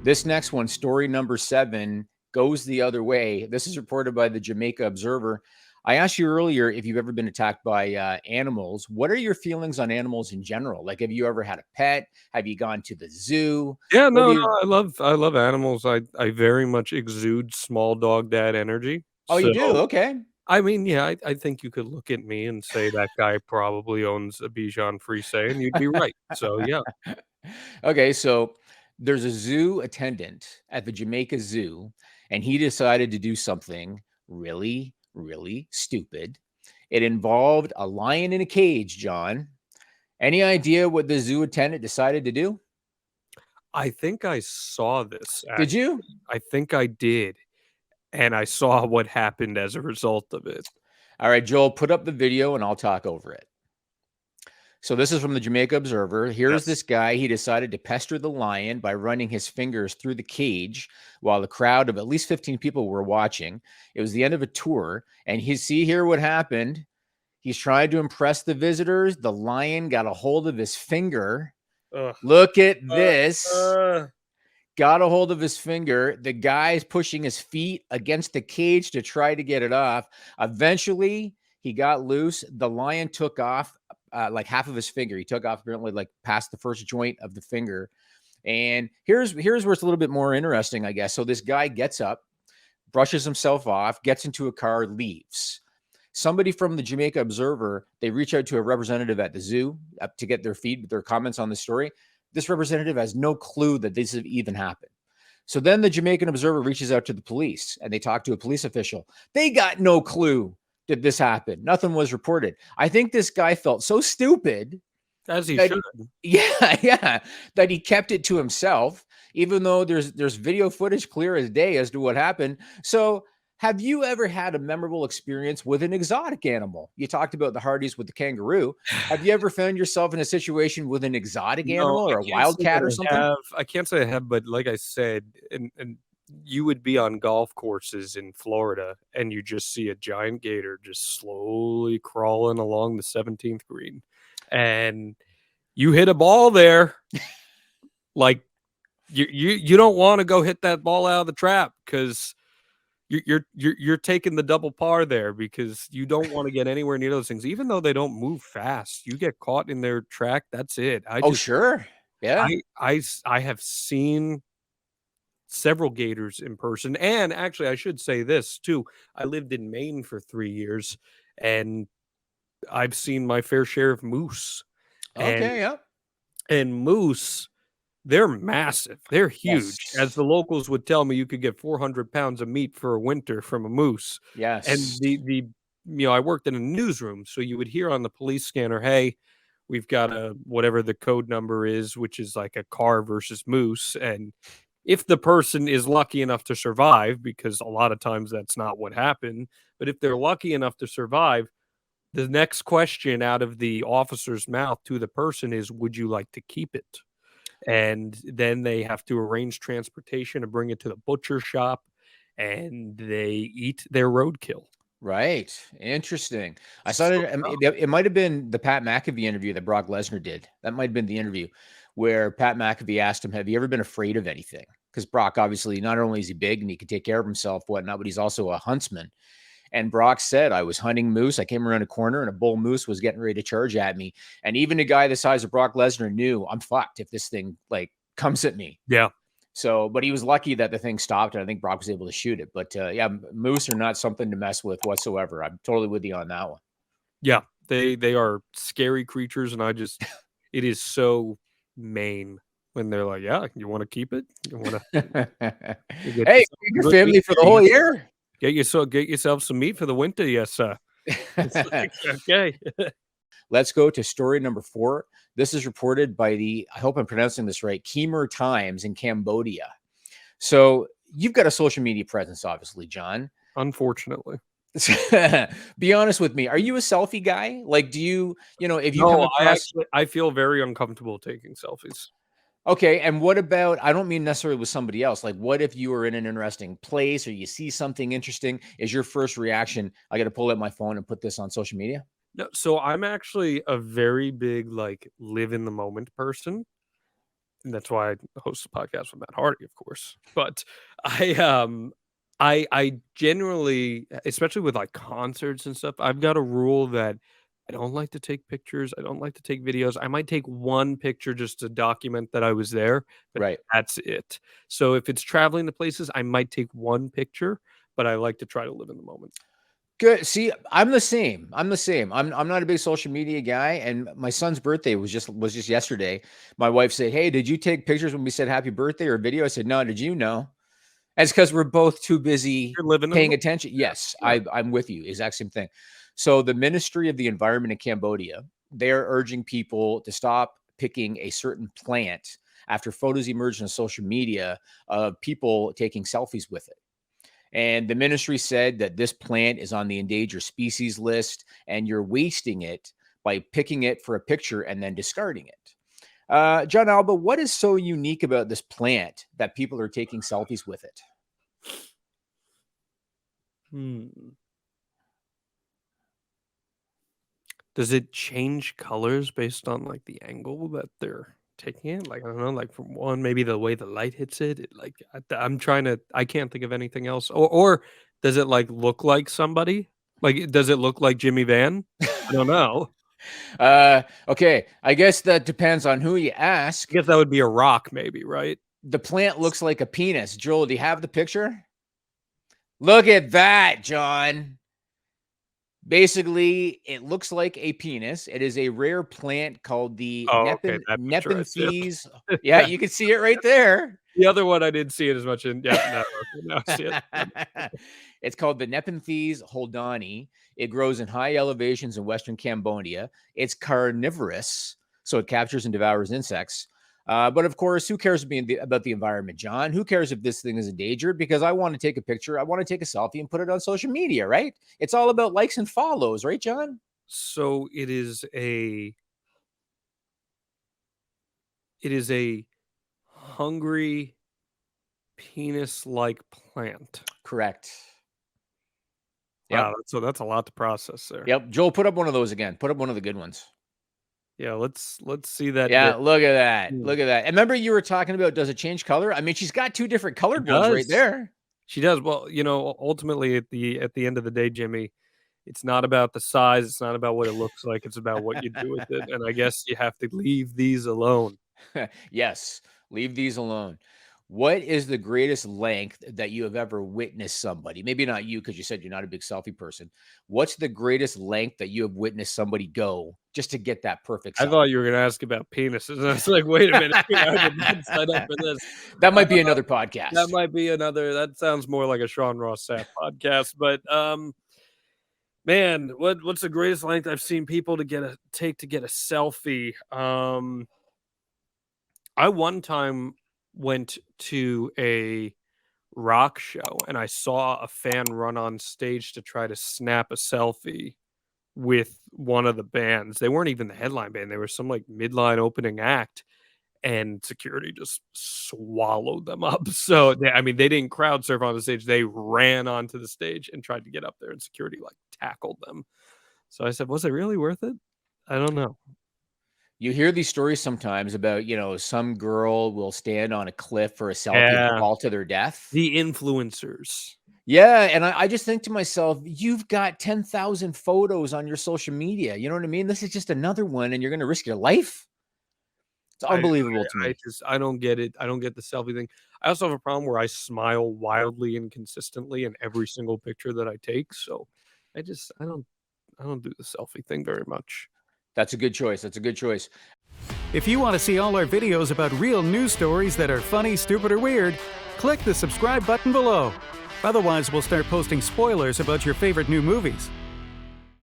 This next one, story number 7, goes the other way. This is reported by the Jamaica Observer. I asked you earlier if you've ever been attacked by animals. What are your feelings on animals in general? Like, have you ever had a pet? Have you gone to the zoo? Yeah, What do no, you? I love animals. I very much exude small dog dad energy. Oh, you So, do? Okay. I mean, yeah, I think you could look at me and say that guy probably owns a Bichon Frise, and you'd be right. So, yeah. Okay, so there's a zoo attendant at the Jamaica Zoo, and he decided to do something really, really stupid. It involved a lion in a cage, John. Any idea what the zoo attendant decided to do? I think I saw this, Did actually. you? I think I did, and I saw what happened as a result of it. All right, Joel, put up the video and I'll talk over it. So this is from the Jamaica Observer. Here's Yes. this guy. He decided to pester the lion by running his fingers through the cage while a crowd of at least 15 people were watching. It was the end of a tour. And he see here what happened. He's trying to impress the visitors. The lion got a hold of his finger. Ugh. Look at Uh, this. uh. Got a hold of his finger. The guy's pushing his feet against the cage to try to get it off. Eventually, he got loose. The lion took off like half of his finger. He took off apparently like past the first joint of the finger. And here's where it's a little bit more interesting, I guess. So this guy gets up, brushes himself off, gets into a car, leaves. Somebody from the Jamaica Observer, they reach out to a representative at the zoo to get their comments on the story. This representative has no clue that this even happened. So then the Jamaican Observer reaches out to the police and they talk to a police official. They got no clue that this happened. Nothing was reported. I think this guy felt so stupid As he that should. yeah, that he kept it to himself, even though there's video footage clear as day as to what happened. So have you ever had a memorable experience with an exotic animal? You talked about the Hardys with the kangaroo. Have you ever found yourself in a situation with an exotic No, animal I or a can't say wildcat or that I something? have. I can't say I have, but like I said, and you would be on golf courses in Florida, and you just see a giant gator just slowly crawling along the 17th green, and you hit a ball there, like you don't want to go hit that ball out of the trap because you're taking the double par there because you don't want to get anywhere near those things, even though they don't move fast. You get caught in their track, that's it. Oh, sure. Yeah. I have seen several gators in person, and actually, I should say this too. I lived in Maine for 3 years, and I've seen my fair share of moose, and Okay. Yeah. moose, they're massive. They're huge. As Yes. the locals would tell me, you could get 400 pounds of meat for a winter from a moose. And Yes. I worked in a newsroom, so you would hear on the police scanner, "Hey, we've got a whatever the code number is, which is like a car versus moose." And if the person is lucky enough to survive, because a lot of times that's not what happened, but if they're lucky enough to survive, the next question out of the officer's mouth to the person is, "Would you like to keep it?" And then they have to arrange transportation to bring it to the butcher shop, and they eat their roadkill. Right. Interesting. I saw So it. It might have been the Pat McAfee interview that Brock Lesnar did. That might have been the interview where Pat McAfee asked him, "Have you ever been afraid of anything?" Because Brock, obviously, not only is he big and he can take care of himself, whatnot, but he's also a huntsman. And Brock said, "I was hunting moose. I came around a corner and a bull moose was getting ready to charge at me. And even a guy the size of Brock Lesnar knew I'm fucked if this thing like comes at me." yeah, So, but he was lucky that the thing stopped, and I think Brock was able to shoot it. But yeah, moose are not something to mess with whatsoever. I'm totally with you on that one. yeah, they are scary creatures, and it is so Maine when they're like, "Yeah, you want to keep it? You want to get Hey, yourself feed some your good meat family for the here? whole year. Get yourself some meat for the winter, yes, sir." It's like, okay, Let's go to story number 4. This is reported by I hope I'm pronouncing this right, Khmer Times in Cambodia. So you've got a social media presence, obviously, John. unfortunately. Be honest with me. Are you a selfie guy? Like, if you come No, across I feel very uncomfortable taking selfies. okay, and what about I don't mean necessarily with somebody else. Like, what if you were in an interesting place or you see something interesting? Is your first reaction, I got to pull out my phone and put this on social media? No, so I'm actually a very big, like, live in the moment person. And that's why I host a podcast with Matt Hardy, of course. But I generally, especially with like concerts and stuff, I've got a rule that I don't like to take pictures. I don't like to take videos. I might take one picture just to document that I was there, but Right. that's it. So if it's traveling to places, I might take one picture, but I like to try to live in the moment. Good. See, I'm the same. I'm the same. I'm not a big social media guy, and my son's birthday was just yesterday. My wife said, "Hey, did you take pictures when we said happy birthday or video?" I said, "No, did you know?" And it's because we're both too busy You're living in the paying moment. attention. Yes, Yeah. I'm with you. Exact same thing. So the Ministry of the Environment in Cambodia, they are urging people to stop picking a certain plant after photos emerged on social media of people taking selfies with it. And the ministry said that this plant is on the endangered species list and you're wasting it by picking it for a picture and then discarding it. John Alba, what is so unique about this plant that people are taking selfies with it? Hmm. Does it change colors based on like the angle that they're taking it? Like, I don't know, like from one, maybe the way the light hits it, like I'm trying to, I can't think of anything else. Or does it like look like somebody? Like, does it look like Jimmy Van? I don't know. Okay, I guess that depends on who you ask. I guess that would be a rock, maybe, right? The plant looks like a penis. Joel, do you have the picture? Look at that, John. Basically, it looks like a penis. It is a rare plant called the Oh, okay, that picture I see. Nepenthes. Yeah, you can see it right there. The other one I didn't see it as much in. Yeah, no, okay, now I see it. It's called the Nepenthes holdani. It grows in high elevations in Western Cambodia. It's carnivorous, so it captures and devours insects. But of course, who cares about the environment, John? Who cares if this thing is endangered? Because I want to take a picture, I want to take a selfie and put it on social media, right? It's all about likes and follows, right, John? So it is a hungry penis-like plant. Correct. Yep. Wow, that's a lot to process there. Yep. Joel, put up one of those again. Put up one of the good ones. Yeah, let's see that Yeah, dick. look at that. Mm. Look at that. And remember you were talking about does it change color? I mean, she's got two different She colored ones right does. there. She does. Well, ultimately at the end of the day, Jimmy, it's not about the size, it's not about what it looks like, it's about what you do with it, and I guess you have to leave these alone. Yes, leave these alone. What is the greatest length that you have ever witnessed somebody? Maybe not you, because you said you're not a big selfie person. What's the greatest length that you have witnessed somebody go just to get that perfect I selfie? thought you were gonna ask about penises, and I was like, "Wait a minute, I did not sign up for this." That might be another That podcast. might be another that sounds more like a Sean Ross Sapp podcast, but, man, what's the greatest length I've seen people to get a selfie? I one time went to a rock show, and I saw a fan run on stage to try to snap a selfie with one of the bands. They weren't even the headline band, they were some, like, midline opening act, and security just swallowed them up. So, they didn't crowd surf on the stage, they ran onto the stage and tried to get up there, and security, like, tackled them. So I said, "Was it really worth it?" I don't know. You hear these stories sometimes about, some girl will stand on a cliff for a selfie and Yeah, fall to their death. the influencers. Yeah, and I just think to myself, you've got 10,000 photos on your social media. You know what I mean? This is just another one, and you're going to risk your life. It's unbelievable to me. I don't get it. I don't get the selfie thing. I also have a problem where I smile wildly and consistently in every single picture that I take. So I don't do the selfie thing very much. That's a good choice. That's a good choice. If you want to see all our videos about real news stories that are funny, stupid, or weird, click the subscribe button below. Otherwise, we'll start posting spoilers about your favorite new movies.